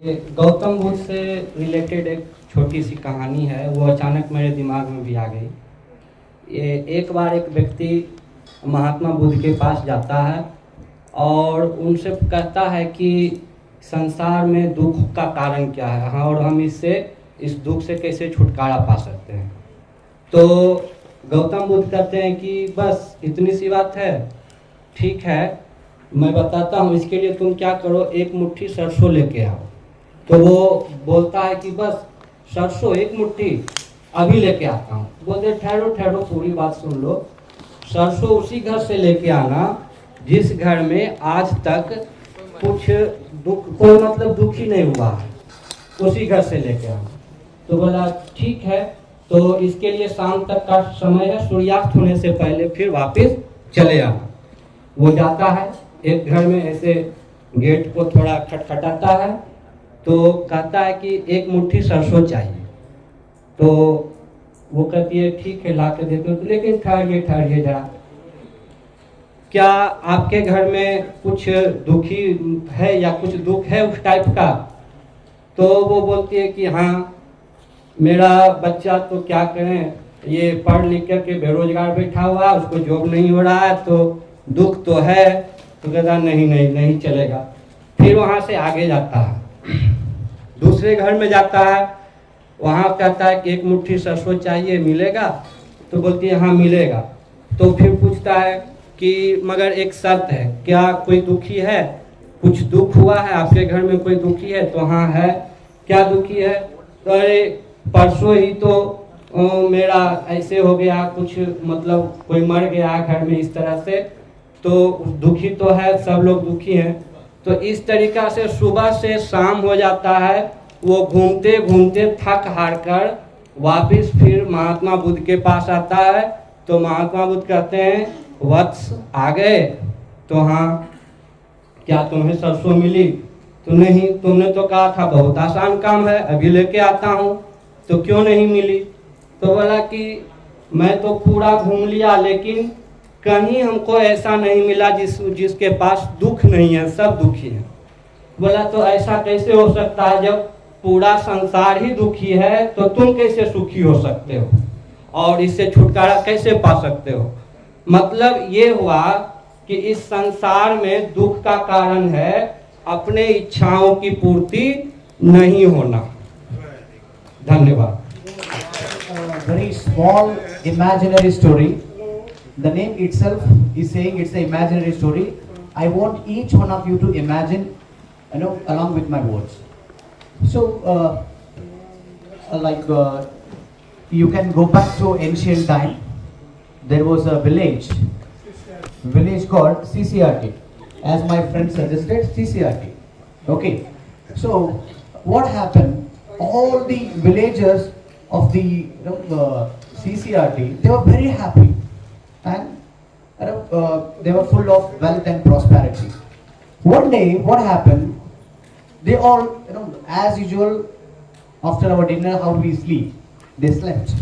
गौतम बुद्ध से रिलेटेड एक छोटी सी कहानी है, वो अचानक मेरे दिमाग में भी आ गई। एक बार एक व्यक्ति महात्मा बुद्ध के पास जाता है और उनसे कहता है कि संसार में दुख का कारण क्या है, हाँ, और हम इस दुख से कैसे छुटकारा पा सकते हैं। तो गौतम बुद्ध कहते हैं कि बस इतनी सी बात है, ठीक है मैं बताता हूँ, इसके लिए तुम क्या करो, एक मुट्ठी सरसों लेके आओ। तो वो बोलता है कि बस सरसों एक मुट्ठी, अभी लेके आता हूँ। बोलते ठहरो ठहरो, पूरी बात सुन लो। सरसों उसी घर से लेके आना जिस घर में आज तक कुछ कोई मतलब दुख ही नहीं हुआ है, उसी घर से लेके आना। तो बोला ठीक है, तो इसके लिए शाम तक का समय है, सूर्यास्त होने से पहले फिर वापस चले आना। वो जाता है, एक घर में ऐसे गेट को थोड़ा खटखटाता है, तो कहता है कि एक मुट्ठी सरसों चाहिए। तो वो कहती है ठीक है ला के देते हो, लेकिन ठहरिए जरा, क्या आपके घर में कुछ दुखी है या कुछ दुख है उस टाइप का? तो वो बोलती है कि हाँ, मेरा बच्चा तो क्या करें, ये पढ़ लिख करके बेरोजगार बैठा हुआ है, उसको जॉब नहीं हो रहा है, तो दुख तो है। तो कहता नहीं चलेगा। फिर वहाँ से आगे जाता है, दूसरे घर में जाता है, वहाँ कहता है कि एक मुट्ठी सरसों चाहिए, मिलेगा? तो बोलती है हाँ मिलेगा। तो फिर पूछता है कि मगर एक शर्त है, क्या कोई दुखी है, कुछ दुख हुआ है आपके घर में, कोई दुखी है? तो हाँ है। क्या दुखी है? तो अरे परसों ही तो मेरा ऐसे हो गया, कुछ मतलब कोई मर गया घर में, इस तरह से, तो दुखी तो है, सब लोग दुखी हैं। तो इस तरीका से सुबह से शाम हो जाता है, वो घूमते घूमते थक हार कर वापिस फिर महात्मा बुद्ध के पास आता है। तो महात्मा बुद्ध कहते हैं वत्स आ गए? तो हाँ। क्या तुम्हें सरसों मिली? तो नहीं, तुमने तो कहा था बहुत आसान काम है, अभी लेके आता हूँ। तो क्यों नहीं मिली? तो बोला कि मैं तो पूरा घूम लिया, लेकिन कहीं हमको ऐसा नहीं मिला जिसके पास दुख नहीं है, सब दुखी है। बोला तो ऐसा कैसे हो सकता है, जब पूरा संसार ही दुखी है तो तुम कैसे सुखी हो सकते हो और इससे छुटकारा कैसे पा सकते हो? मतलब ये हुआ कि इस संसार में दुख का कारण है अपने इच्छाओं की पूर्ति नहीं होना। धन्यवाद। Very small imaginary story. The name itself is saying it's an imaginary story. I want each one of you to imagine, along with my words. So, you can go back to ancient time. There was a village called CCRT, as my friend suggested, CCRT. Okay. So, what happened? All the villagers of the CCRT, they were very happy, and they were full of wealth and prosperity. One day, what happened? They all, as usual, after our dinner, how we sleep, they slept.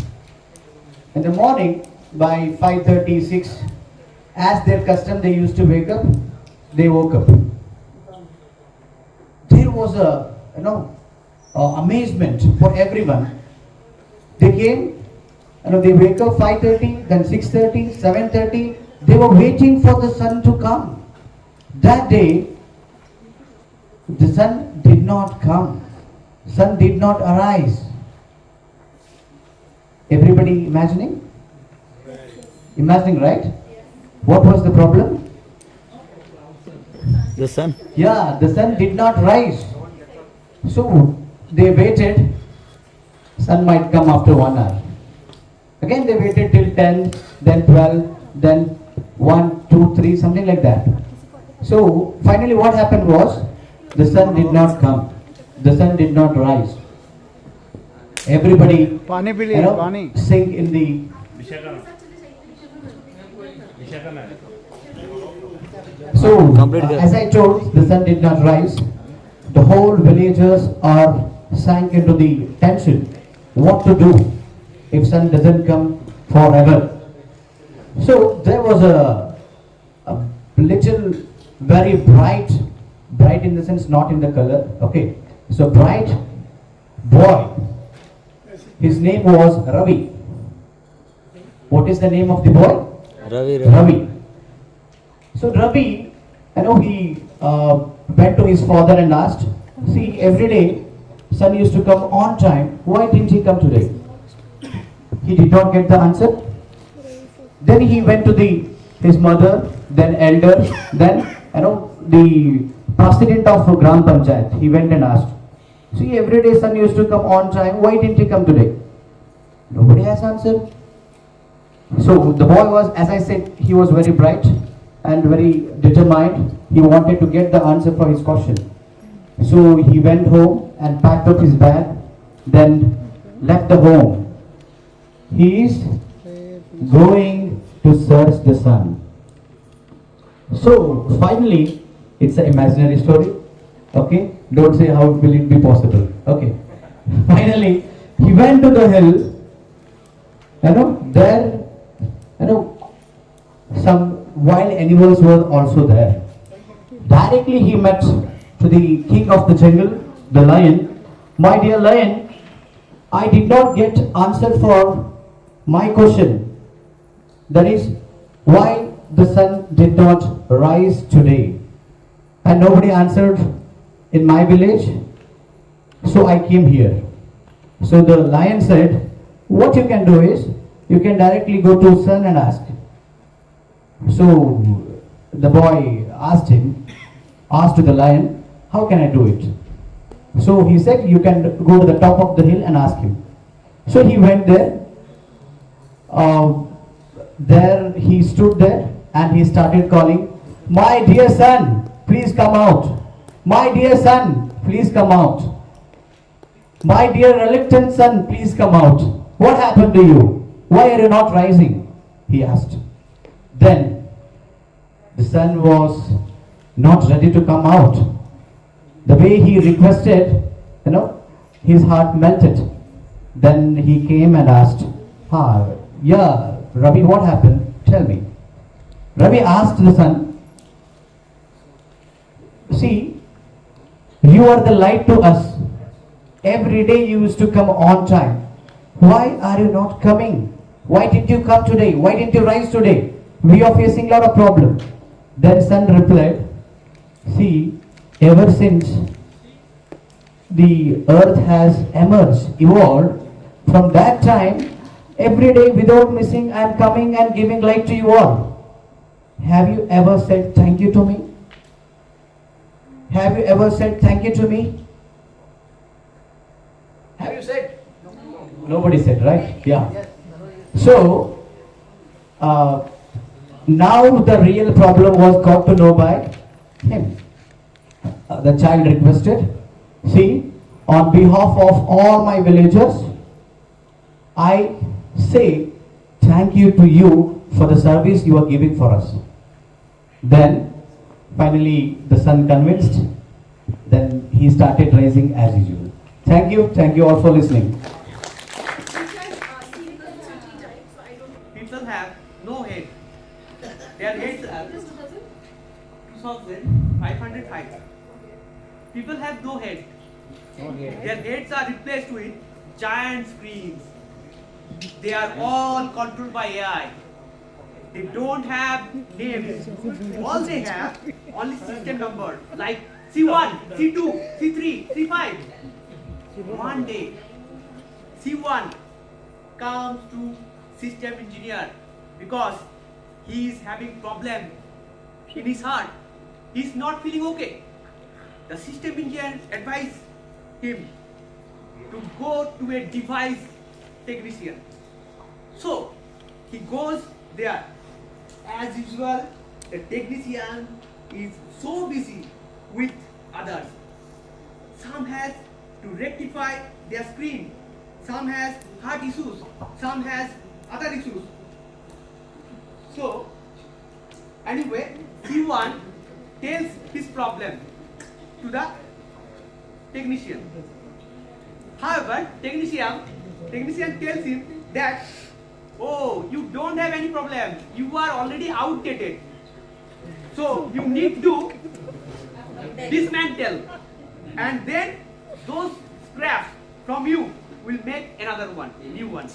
In the morning, by 5:36, as their custom, they used to wake up. They woke up. There was a, amazement for everyone. They came, they wake up 5:30, then 6:30, 7:30. They were waiting for the sun to come. That day, the sun did not come. Sun did not arise. Everybody imagining? Imagining, right? What was the problem? The sun? Yeah, the sun did not rise. So they waited. Sun might come after 1 hour. Again they waited till 10, then 12, then 1, 2, 3, something like that. So finally what happened was, the sun did not come. The sun did not rise. Everybody, sink in the... So, as I told, the sun did not rise. The whole villagers are sank into the tension. What to do if sun doesn't come forever? So there was a little very bright in the sense not in the color. Okay. So bright boy. His name was Ravi. What is the name of the boy? Ravi. So Ravi, he went to his father and asked, see, every day son used to come on time. Why didn't he come today? He did not get the answer. Then he went to his mother, then elders, then the president of Gram Panchayat. He went and asked, see, every day son used to come on time. Why didn't he come today? Nobody has answered. So the boy was, as I said, he was very bright and very determined. He wanted to get the answer for his question. So he went home and packed up his bag, then left the home. He is going to search the sun. So finally, it's an imaginary story. Okay, don't say how will it be possible. Okay, finally he went to the hill. There, some wild animals were also there. Directly he met to the king of the jungle, the lion. My dear lion, I did not get answer for my question. That is, why the sun did not rise today. And nobody answered in my village. So I came here. So the lion said, what you can do is, you can directly go to sun and ask. So the boy asked to the lion, how can I do it? So he said, you can go to the top of the hill and ask him. So he went there. There he stood there and he started calling, my dear son, please come out. My dear son, please come out. My dear reluctant son, please come out. What happened to you? Why are you not rising? He asked. Then the sun was not ready to come out. The way he requested, his heart melted. Then he came and asked, yeah, Ravi, what happened? Tell me. Ravi asked the sun, see, you are the light to us. Every day you used to come on time. Why are you not coming? Why didn't you come today? Why didn't you rise today? We are facing a lot of problems. Then sun replied, see, ever since the earth has evolved, from that time, every day without missing, I am coming and giving light to you all. Have you ever said thank you to me? Have you ever said thank you to me? Have you said? Nobody said, right? Yeah. So, now the real problem was got to know by him. The child requested, see, on behalf of all my villagers, I say thank you to you for the service you are giving for us. Then, finally, the son convinced. Then he started rising as usual. Thank you all for listening. People have no head. Their heads are 2505. People have no head. Their heads are replaced with giant screens. They are all controlled by AI. They don't have names. All they have only system numbers like C1, C2, C3, C5. One day, C1 comes to system engineer because he is having problem in his heart. He is not feeling okay. The system engineer advised him to go to a device technician. So he goes there. As usual, the technician is so busy with others. Some has to rectify their screen. Some has heart issues. Some has other issues. So, anyway, C1 tells his problem to the technician. However, technician tells him that, oh, you don't have any problem. You are already outdated. So, you need to dismantle. And then from you will make another one, new one.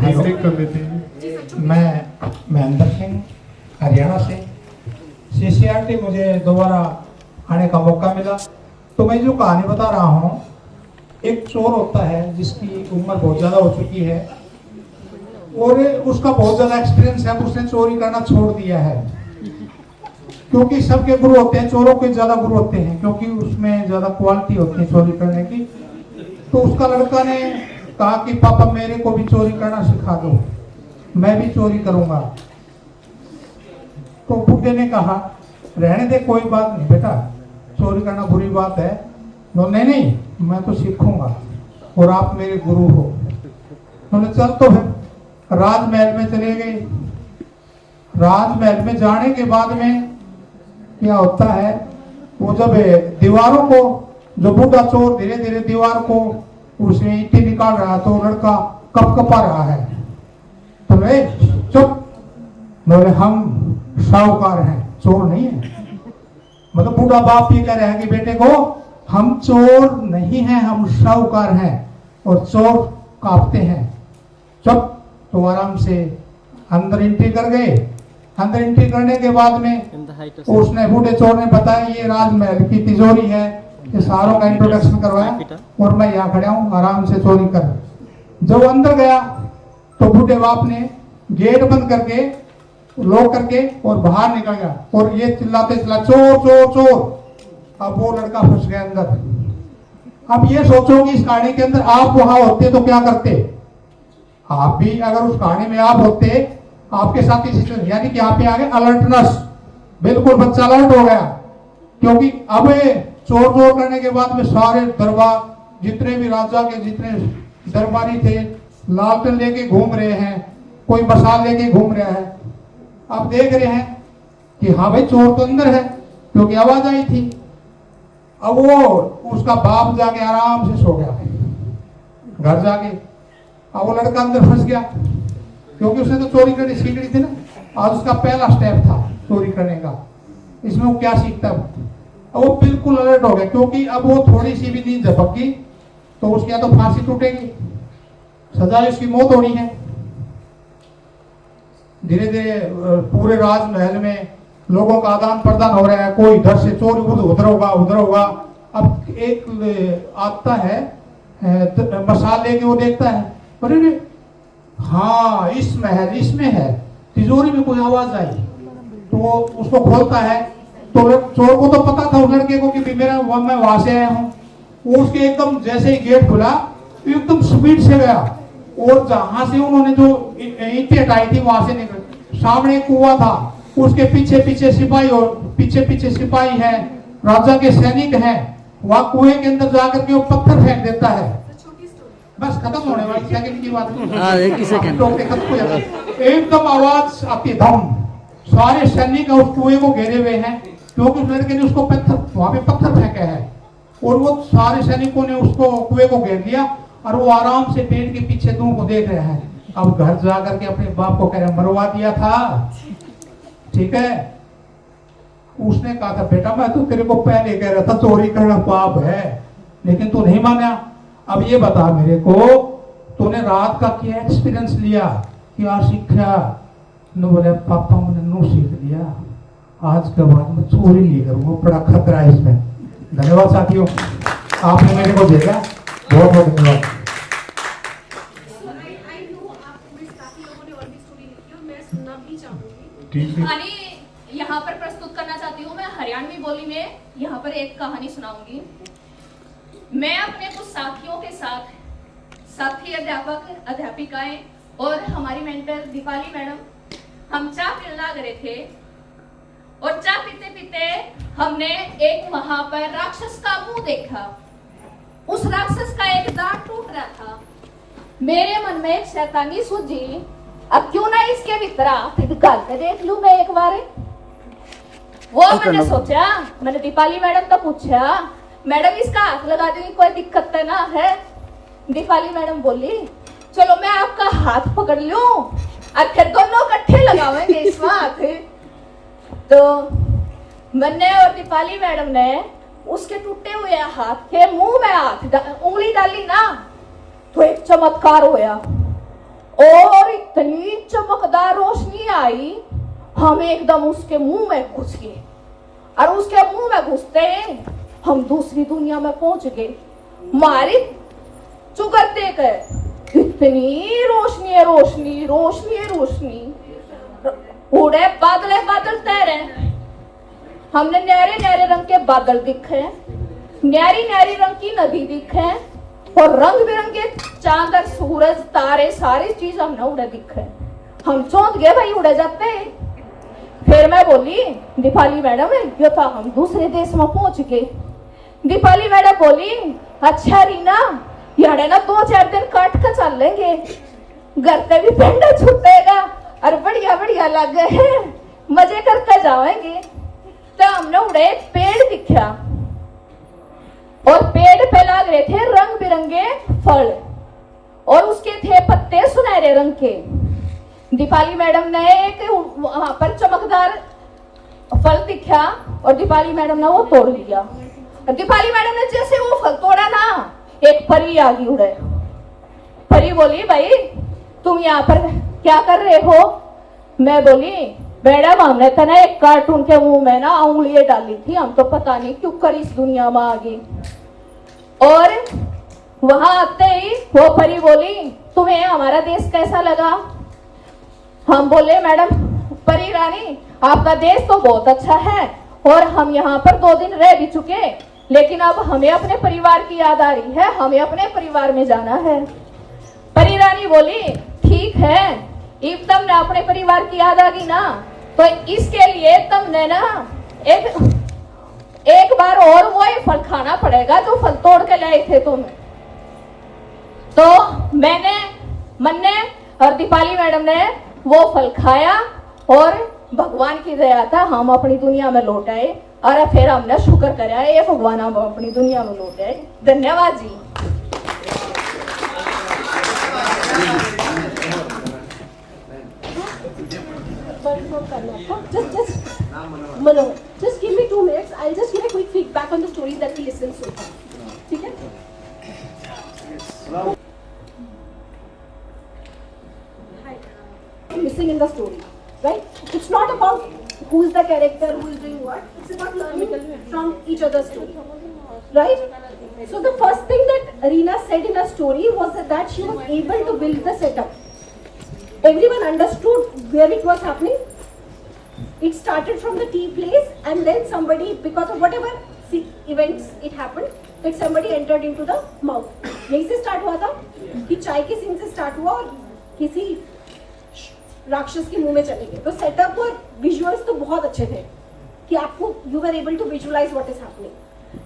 Hardik committee, मैं महेंद्र सिंह हरियाणा से CCRT मुझे दोबारा आने का मौका मिला। तो मैं जो कहानी बता रहा हूँ, एक चोर होता है जिसकी उम्र बहुत ज़्यादा हो चुकी है और उसका बहुत ज़्यादा एक्सपीरियंस है। उसने चोरी करना छोड़ दिया है क्योंकि सबके गुरु होते हैं, चोरों के ज़्यादा गुरु होते हैं क्योंकि उसमें ज़्यादा क्वालिटी होती है चोरी करने की। तो उसका लड़का ने कहा कि पापा मेरे को भी चोरी करना सिखा दो, मैं भी चोरी करूंगा। तो बुड्ढे ने कहा रहने दे, कोई बात नहीं बेटा, चोरी करना बुरी बात है। नहीं नहीं, मैं तो सीखूंगा और आप मेरे गुरु हो। उन्होंने चल तो फिर राजमहल में चले गए। राजमहल में जाने के बाद में क्या होता है, वो जब दीवारों को, जो बूढ़ा चोर धीरे धीरे दीवार को उसमें ईंटें निकाल रहा, तो लड़का कपकपा रहा है। तो रे चुप, बोले हम साहूकार हैं, चोर नहीं है। मतलब बूढ़ा बाप ये कह रहा है कि बेटे को हम चोर नहीं हैं, हम साहूकार हैं और चोर कांपते हैं। चुप। तो आराम से अंदर एंट्री कर गए। अंदर एंट्री करने के बाद में उसने, बूढ़े चोर ने बताया ये राजमहल की तिजोरी है, ये सारों का इंट्रोडक्शन करवाया और मैं यहाँ खड़ा हूँ, आराम से चोरी कर। जब अंदर गया तो बूढ़े बाप ने गेट बंद करके, लॉक करके और बाहर निकल गया और ये चिल्लाते चिल्ला चोर चोर चोर। अब वो लड़का फंस गया अंदर। अब ये सोचो कि इस कहानी के अंदर आप वहां होते तो क्या करते? आप भी अगर उस कहानी में आप होते, आपके साथ ही सिचुएशन, यानी कि यहाँ पे आगे अलर्टनेस, बिल्कुल बच्चा अलर्ट हो गया क्योंकि अब चोर चोर करने के बाद में सारे दरबार, जितने भी राजा के जितने दरबारी थे, लालटेन लेके घूम रहे हैं, कोई मसाल लेके घूम रहा है। अब देख रहे हैं कि हाँ भाई चोर तो अंदर है क्योंकि आवाज आई थी। अब वो उसका बाप जाके आराम से सो गया घर जाके। अब वो लड़का अंदर फंस गया क्योंकि उसने तो चोरी करनी सीख ली थी ना, आज उसका पहला स्टेप था चोरी करने का। इसमें वो क्या सीखता है, अब वो बिल्कुल अलर्ट हो गया क्योंकि अब वो थोड़ी सी भी नींद झपक गई तो उसकी या तो फांसी टूटेगी, सजा उसकी मौत होनी है। धीरे धीरे पूरे राजमहल में लोगों का आदान प्रदान हो रहा है, कोई इधर से चोर उधर होगा उधर होगा। अब एक आता है मसाल लेके, वो देखता है अरे हाँ इस महल इसमें है, तिजोरी में कोई आवाज आई तो वो उसको खोलता है। तो चोर को तो पता था उस लड़के को कि मेरा मैं वहां से आया हूँ। वो उसके एकदम जैसे ही गेट खुला एकदम स्पीड से गया और जहां से उन्होंने जो ईंटें हटाई थी वहां से निकल। सामने एक कुआं था, उसके पीछे पीछे सिपाही और पीछे पीछे सिपाही है, राजा के सैनिक हैं। वहां कुएं के अंदर जाकर के वो पत्थर फेंक देता है। बस खत्म होने वाली, सेकंड की बात एक ही सेकंड। एकदम आवाज आती, धम। सारे सैनिक उस कुएं को घेरे हुए हैं क्योंकि उस लड़के ने उसको पत्थर, वहां पे पत्थर फेंका है और वो सारे सैनिकों ने उसको कुएं को घेर लिया और वो आराम से पेड़ के पीछे दोनों को देख रहा है। अब घर जाकर के अपने बाप को कह रहे मरवा दिया था, ठीक है। उसने कहा था बेटा मैं तो तेरे को पहले कह रहा था चोरी करना पाप है, लेकिन तू नहीं माना। अब ये बता मेरे को, तूने रात का क्या एक्सपीरियंस लिया, क्या सीखा? नो बोले पापा मैंने नो सीख लिया, आज के बाद मैं चोरी नहीं करूंगा, बड़ा खतरा है इसमें। धन्यवाद साथियों, आपने मेरे को देखा, बहुत बहुत धन्यवाद। यहाँ पर प्रस्तुत करना चाहती हूँ, मैं हरियाणवी बोली में यहाँ पर एक कहानी सुनाऊंगी। मैं अपने कुछ साथियों के साथ, साथी अध्यापक अध्यापिकाएं और हमारी मेंटर दीपाली मैडम, हम चाय पिला रहे थे और चाय पीते पीते हमने एक वहां पर राक्षस का मुंह देखा। उस राक्षस का एक दांत टूट रहा था। मेरे मन में एक शैतानी सूझी, अब क्यों ना इसके भीतर डाल के देख लूं मैं एक बार। वो मैंने सोचा, मैंने दीपाली मैडम को पूछा, मैडम इसका हाथ लगा दूंगी कोई दिक्कत तो ना है? दीपाली मैडम बोली चलो मैं आपका हाथ पकड़ लूं और फिर दोनों इकट्ठे लगावेंगे इसमें हाथ। तो मैंने और दीपाली मैडम ने उसके टूटे हुए हाथ के मुंह में उंगली डाली ना तो एक चमत्कार हुआ और इतनी चमकदार रोशनी आई, हम एकदम उसके मुंह में घुस गए और उसके मुंह में घुसते हम दूसरी दुनिया में पहुंच गए। मारी चुकर देकर इतनी रोशनी है, रोशनी रोशनी है, रोशनी उड़े बादल बादल तैरे। हमने न्यारे न्यारे रंग के बादल दिखे, न्यारी न्यारी रंग की नदी दिखे और रंग बिरंगे चांद और सूरज तारे सारी चीज हमने उड़े दिखे। हम चौंक गए भाई, उड़े जाते। फिर मैं बोली दीपाली मैडम ये तो हम दूसरे देश में पहुंच गए। दीपाली मैडम बोली अच्छा रीना यारे ना 2-4 दिन काट कर चल लेंगे, घर पे भी पेंडा छूटेगा और बढ़िया बढ़िया लग गए मजे करके जाएंगे। तो हमने उड़े एक पेड़ दिखा और पेड़ पे लग रहे थे रंग बिरंगे फल और उसके थे पत्ते सुनहरे रंग के। दीपाली मैडम ने एक वहां पर चमकदार फल दिखा और दीपाली मैडम ने वो तोड़ लिया। और दीपाली मैडम ने जैसे वो फल तोड़ा ना एक परी आ गई उड़े। परी बोली भाई तुम यहाँ पर क्या कर रहे हो? मैं बोली मैडम हमने तो ना एक कार्टून के मुंह में ना उंगलियां डाली थी, हम तो पता नहीं क्यों कर इस दुनिया में आ गई। और वहां आते ही वो परी बोली तुम्हें हमारा देश कैसा लगा? हम बोले मैडम परी रानी आपका देश तो बहुत अच्छा है और हम यहाँ पर 2 दिन रह भी चुके, लेकिन अब हमें अपने परिवार की याद आ रही है, हमें अपने परिवार में जाना है। परी रानी बोली ठीक है, if तुमने अपने परिवार की याद आ गई ना तो इसके लिए तुमने ना एक बार और वो फल खाना पड़ेगा जो फल तोड़ के लाए थे तुम। तो मैंने और दीपाली मैडम ने वो फल खाया और भगवान की दया था हम अपनी दुनिया में लौट आए और फिर हमने शुक्र कराया ये भगवान हम अपनी दुनिया में लौट आए। धन्यवाद जी। Just give me 2 minutes. I'll just give a quick feedback on the stories that we listened so far. ठीक है? Missing in the story, right? It's not about who is the character, who is doing what. It's about learning from each other's story, right? So the first thing that Reena said in her story was that she was able to build the setup. Everyone understood where it was happening. It started from the tea place and then somebody, because of whatever events it happened, that somebody entered into the mouth. यही से start हुआ था कि चाय के scene से start हुआ और किसी राक्षस के मुंह में चले गए। तो सेटअप और विजुअल्स तो बहुत अच्छे थे कि आपको you were able to visualize what is happening.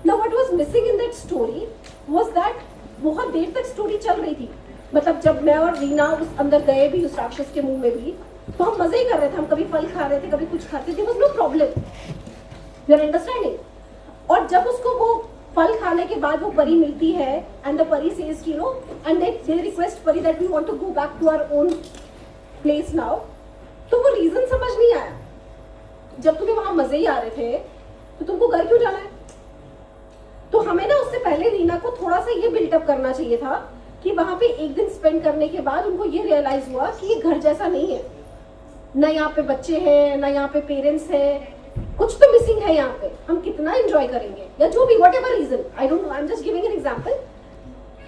Now what was missing in that story was that बहुत देर तक स्टोरी चल रही थी। मतलब जब मैं और रीना उस अंदर गए भी उस राक्षस के मुंह में भी तो हम मजे ही कर रहे थे, हम कभी फल खा रहे थे कभी कुछ खाते थे, was no problem. You are understanding? और जब उसको वो फल खाने के बाद वो परी मिलती है एंड द परी says you know and they request परी that we want to go back to our own place now, तो वो रीजन समझ नहीं आया। जब तुम्हें वहां मजे ही आ रहे थे तो तुमको घर क्यों जाना है? तो हमें ना उससे पहले रीना को थोड़ा सा ये बिल्डअप करना चाहिए था कि वहां पे एक दिन स्पेंड करने के बाद उनको ये रियलाइज हुआ कि ये घर जैसा नहीं है, ना यहाँ पे बच्चे हैं ना यहाँ पे पेरेंट्स हैं, कुछ तो मिसिंग है यहाँ पे। हम कितना एंजॉय करेंगे या जो भी whatever reason, I don't know, I am just giving an example.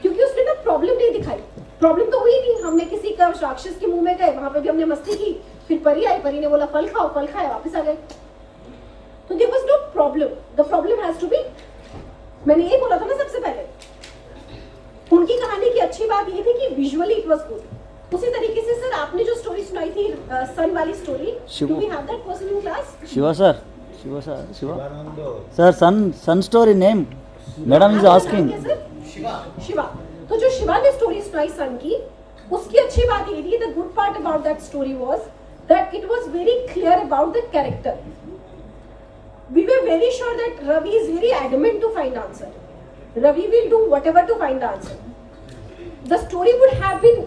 क्योंकि उसने ना प्रॉब्लम नहीं दिखाई, प्रॉब्लम तो हुई नहीं। हमने किसी का राक्षस के मुंह में गए, वहां पे भी हमने मस्ती की, फिर परी आई, परी ने बोला फल खाओ, फल खाया, वापस आ गए। तो there was no problem. The problem has to be, मैंने ये बोला था ना सबसे पहले, उनकी कहानी की अच्छी बात ये थी कि विजुअली इट वाज गुड। उसी तरीके से सर आपने जो स्टोरी सुनाई थी सन वाली story, do we have that person in class? Shiva sir sir sun story name madam is asking. Shiva. तो जो शिवा ने स्टोरी सुनाई सन की, उसकी अच्छी बात ये थी, the good part about that story was that it was very clear about the character. We were very sure that Ravi is very adamant to find answer. Ravi will do whatever to find the answer. The story would have been,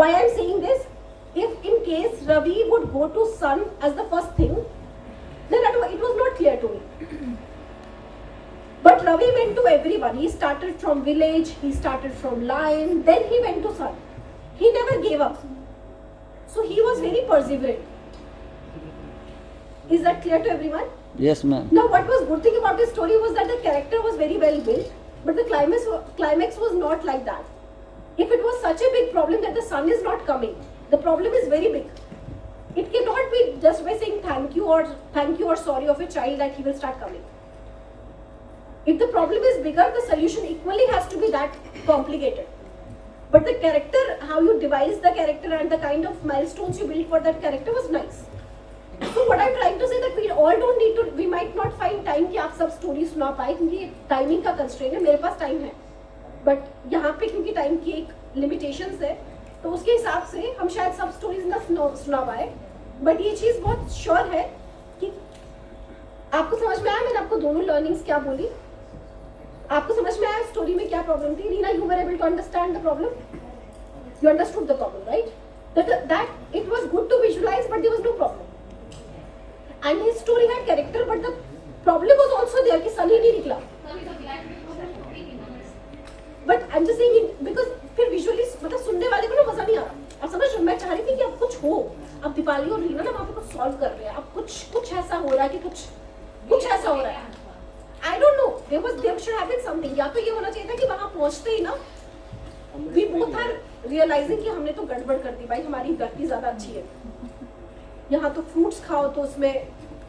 why I am saying this, if in case Ravi would go to Sun as the first thing, then it was not clear to me. But Now Ravi went to everyone. He started from village, he started from lion, then he went to sun. He never gave up. So he was very perseverant. Is that clear to everyone? Yes, ma'am. Now what was good thing about this story was that the character was very well built, but the climax was not like that. If it was such a big problem that the sun is not coming, the problem is very big. It cannot be just by saying thank you or sorry of a child that he will start coming. If the problem is bigger, the solution equally has to be that complicated. But the character, how you devise the character and the kind of milestones you build for that character was nice. So what I'm trying to say that we all don't need to, we might not find time कि आप सब story सुना पाए क्योंकि timing का constraint है. मेरे पास time है, बट यहाँ पे क्योंकि टाइम की एक लिमिटेशंस है, तो उसके हिसाब से हम शायद सब स्टोरीज ना सुना पाए. बट ये चीज़ बहुत श्योर है कि आपको समझ में आया. मैंने आपको दोनों लर्निंग्स क्या बोली, आपको समझ में आया स्टोरी में क्या प्रॉब्लम थी. Reena, you were able to understand the problem, you understood the problem, right? That it was good to visualize, but there was no problem. And his story had character, but the problem was also there कि sun ही नहीं निकला. But I'm just saying it because फिर visually मतलब सुनने वाले को ना मजा नहीं आ रहा. आप समझ रहे हो? मैं चाह रही थी कि अब कुछ हो, अब दीपाली और रीना ना वहाँ पे कुछ सॉल्व कर रहे हैं, अब कुछ ऐसा हो रहा है कि कुछ ऐसा हो रहा है. I don't know. There should have been something. या तो ये होना चाहिए था कि वहाँ पहुँचते ही ना we both are realizing कि हमने तो गड़बड़ कर दी भाई, हमारी व्यक्ति ज्यादा अच्छी है. यहाँ तो फ्रूट्स खाओ तो उसमें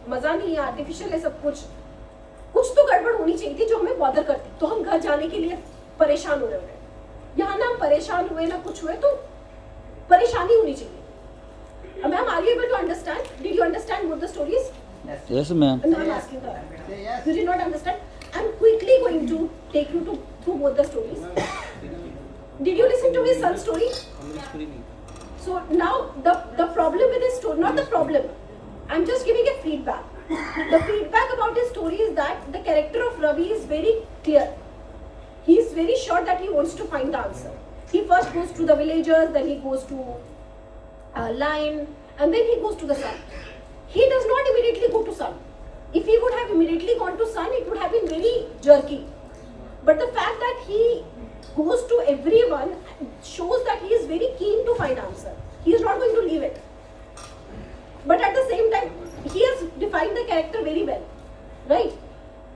मजा नहीं है, आर्टिफिशियल है सब कुछ तो गड़बड़ होनी चाहिए थी जो हमें बॉदर करती. तो हम घर जाने के लिए परेशान हो रहे हैं. यहाँ ना हम परेशान हुए ना कुछ हुए, तो परेशानी होनी चाहिए. Ma'am, are you able to understand? Did you understand both the stories? Yes, ma'am. No, I'm asking her. You did not understand. I'm quickly going to take you through both the stories. Did you listen to his son's story? So now the problem with his story, not the problem, I'm just giving a feedback. The feedback about his story is that the character of Ravi is very clear. He is very sure that he wants to find the answer. He first goes to the villagers, then he goes to lion, and then he goes to the sun. He does not immediately go to sun. If he would have immediately gone to sun, it would have been very jerky. But the fact that he goes to everyone shows that he is very keen to find answer. He is not going to leave it. But at the same time, he has defined the character very well, right?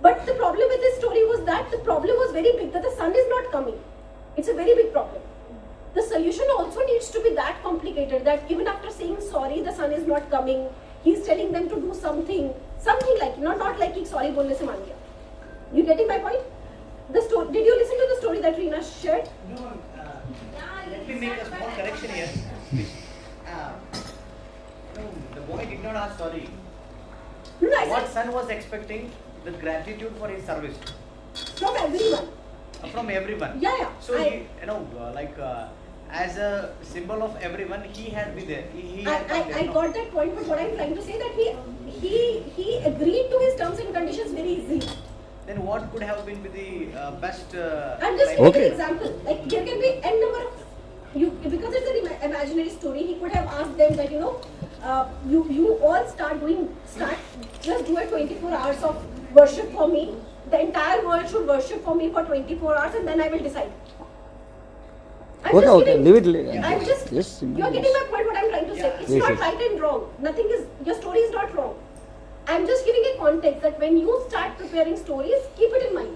But the problem with this story was that the problem was very big, that the sun is not coming. It's a very big problem. The solution also needs to be that complicated that even after saying sorry, the sun is not coming. He's telling them to do something like, not like sorry bolne se maan gaya. You getting my point? The story. Did you listen to the story that Reena shared? No, let me make a small correction here. No, the boy did not ask sorry. No, I What said son was expecting? The gratitude for his service from everyone. from everyone. Yeah. So as a symbol of everyone, he had been there. He had come there, I no? got that point, but what I'm trying to say that he agreed to his terms and conditions very easily. Then what could have been the best? I'm just like- giving Okay. an example. Like there can be n number of because it's an imaginary story. He could have asked them that you all start just do a 24 hours of worship for me. The entire world should worship for me for 24 hours, and then I will decide. Okay, leave it. I'm just. Yes, You're getting my point. What I'm trying to say. It's Yes, not yes. right and wrong. Nothing is. Your story is not wrong. I'm just giving a context that when you start preparing stories, keep it in mind.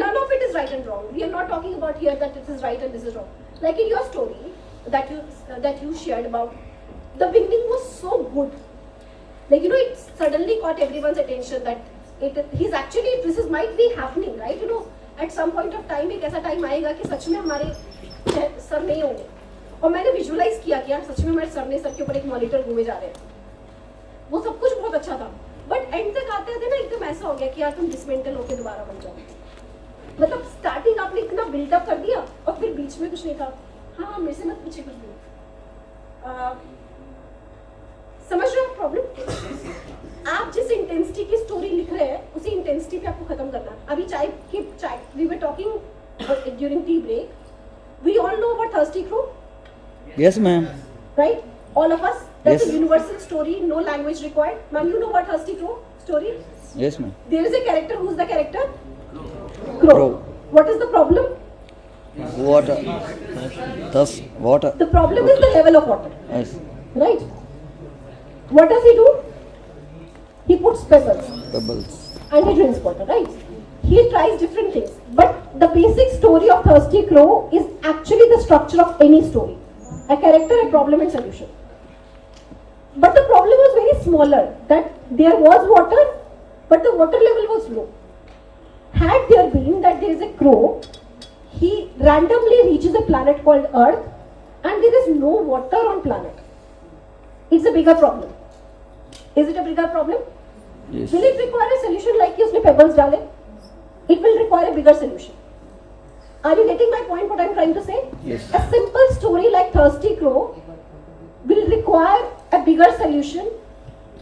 None of it is right and wrong. We are not talking about here that this is right and this is wrong. Like in your story that you shared about, the beginning was so good. Like it suddenly caught everyone's attention that this might be happening, right? At some point of time एक ऐसा time आएगा कि सच में हमारे sir नहीं होंगे. और मैंने विजुअलाइज किया कि यार सच में हमारे सर नहीं, सर के ऊपर एक मॉनिटर घूमे जा रहे हैं. वो सब कुछ बहुत अच्छा था, बट एंड तक आते आते ना एकदम ऐसा हो गया कि यार तुम डिसमेंटल होके दोबारा बन जाओ. मतलब स्टार्टिंग आपने इतना बिल्डअप कर दिया और फिर बीच में कुछ नहीं था. हाँ, मेरे से मत पूछे कुछ भी. समझ रहे हो प्रॉब्लम? आप जिस इंटेंसिटी की स्टोरी लिख रहे हैं उसी इंटेंसिटी पे आपको खत्म करना है. अभी चाय we were talking during tea break. We all know about thirsty crow, Yes, ma'am. right? All of us. That's Yes. a universal story, no language required. Ma'am, you know about Thirsty Crow story? Yes, ma'am. There is a character. Who's the character? Crow. What is the problem? Water. Thus, water. The problem is the level of water. Yes. Right? What does he do? He puts pebbles Pebbles. and he drinks water, right? He tries different things. But the basic story of Thirsty Crow is actually the structure of any story. A character, a problem and solution. But the problem was very smaller, that there was water, but the water level was low. Had there been that there is a crow, he randomly reaches a planet called Earth and there is no water on planet. It's a bigger problem. Is it a bigger problem? Yes. Will it require a solution like usne pebbles dale? It will require a bigger solution. Are you getting my point, what I'm trying to say? Yes. A simple story like Thirsty Crow will require a bigger solution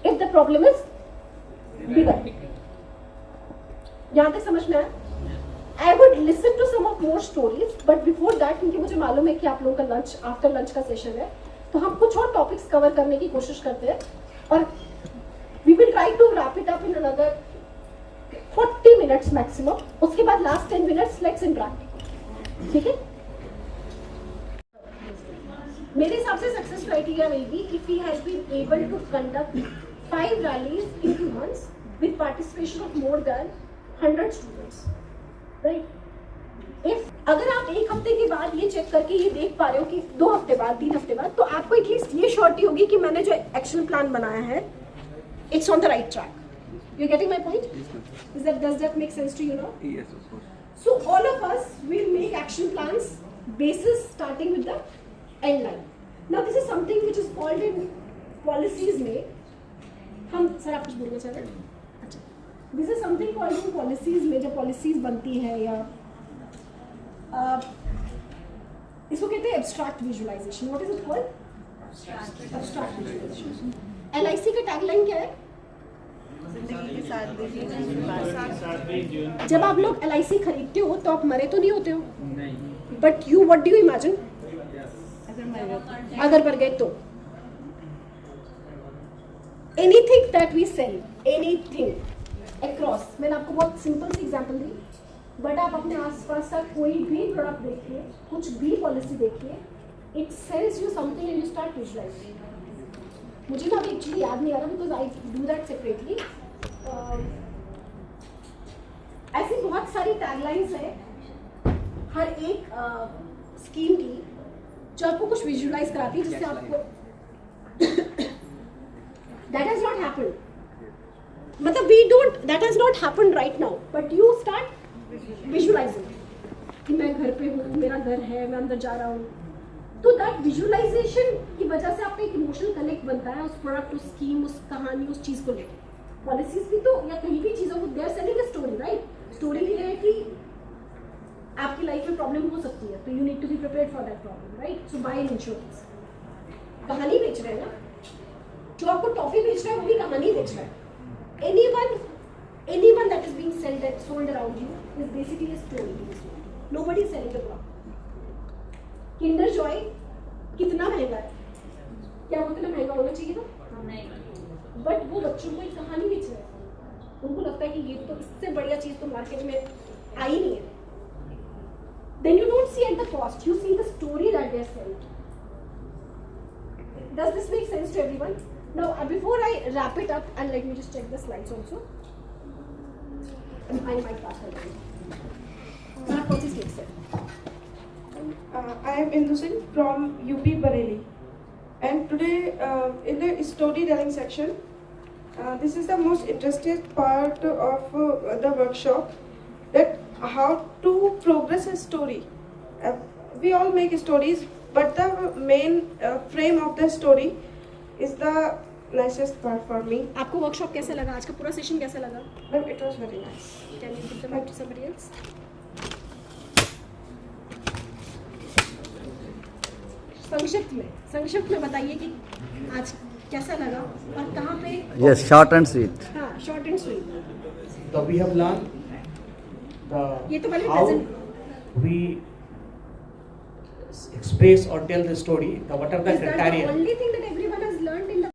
if the problem is bigger. यहाँ तक समझ में आया? I would listen to some of more stories, but before that, क्योंकि मुझे मालूम है कि आप लोगों का लंच आफ्टर लंच का सेशन है, तो हम कुछ और टॉपिक्स कवर करने की कोशिश करते हैं और we will try to wrap it up in another 40 minutes maximum. उसके बाद last 10 minutes let's interact. ठीक है? मेरे हिसाब से success criteria will be if he has been able to conduct 5 rallies in 2 months with participation of more than 100 students. Right? If अगर आप एक हफ्ते के बाद ये चेक करके ये देख पा रहे हो कि 2 हफ्ते बाद 3 हफ्ते बाद, तो आपको एटलीस्ट ये श्योरिटी होगी कि मैंने जो एक्शन प्लान बनाया है it's on the right track. You're getting my point? Does that make sense to you now? Yes, of course. So all of us will make action plans basis starting with the end line. Now this is something which is called in policies में हम sir आप कुछ बोलना चाह रहे हैं? अच्छा, this is something called in policies में जब policies बनती है या इसको कहते हैं abstract visualization. What is it called? Abstract visualization. LIC का टैगलाइन क्या है? जब आप लोग LIC खरीदते हो तो आप मरे तो नहीं होते हो, but you what do you imagine अगर मर गए तो? Anything that we sell, anything across, मैंने आपको बहुत सिंपल सी एग्जांपल दी, बट आप अपने आसपास का कोई भी प्रोडक्ट देखिए, कुछ भी पॉलिसी देखिए, it sells you something and you start visualizing. मुझे ना अभी एक्चुअली याद नहीं आ रहा because I do that separately. ऐसी बहुत सारी टैगलाइंस है हर एक स्कीम की जो आपको कुछ विजुअलाइज कराती है जिससे आपको दैट हैज नॉट हैपेंड, मतलब we don't, that has not happened right now, but you start visualizing कि मैं घर पे हूँ, मेरा घर है, मैं अंदर जा रहा हूँ. तो दैट विजुअलाइजेशन की वजह से आपका एक इमोशनल कनेक्ट बनता है उस प्रोडक्ट, उस स्कीम, उस कहानी, उस चीज को लेकर. पॉलिसीज भी तो या कहीं भी चीजों को, they are selling a story, right? Story ये है कि आपकी लाइफ में प्रॉब्लम हो सकती है, तो you need to be prepared for that problem, right? So buy an insurance. कहानी बेच रहे हैं ना, जो आपको टॉफी बेच रहा है वो भी कहानी बेच रहा है. Anyone that is being sold around you is basically a story. Nobody is selling the product. Kinder Joy कितना महंगा है, क्या वो इतना महंगा होना चाहिए था? नहीं, बट वो बच्चों को एक कहानी बेच रहा है. उनको लगता है कि ये तो इससे बढ़िया चीज तो मार्केट में आई नहीं है. Then you don't see at the cost, you see the story that they are selling. Does this make sense to everyone? Now, before I wrap it up, and let me just check the slides also. I might pass her down. कौन सी slides है? I am Indu Singh from UP Bareilly, and today in the storytelling section, this is the most interesting part of the workshop, that how to progress a story. We all make stories, but the main frame of the story is the nicest part for me. आपको workshop कैसा लगा? आज का पूरा session कैसा लगा? But it was very nice. Can you give the mic to somebody else? संक्षिप्त में बताइए कि आज कैसा लगा और कहाँ पे? Yes, short and sweet. हाँ, short and sweet. So we have learned ये तो पहले how present. we express or tell the story, what are the Is that the criteria. only thing that everyone has learned in the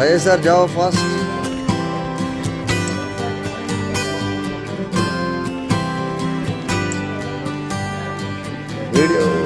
Rajesh sir जाओ fast. Video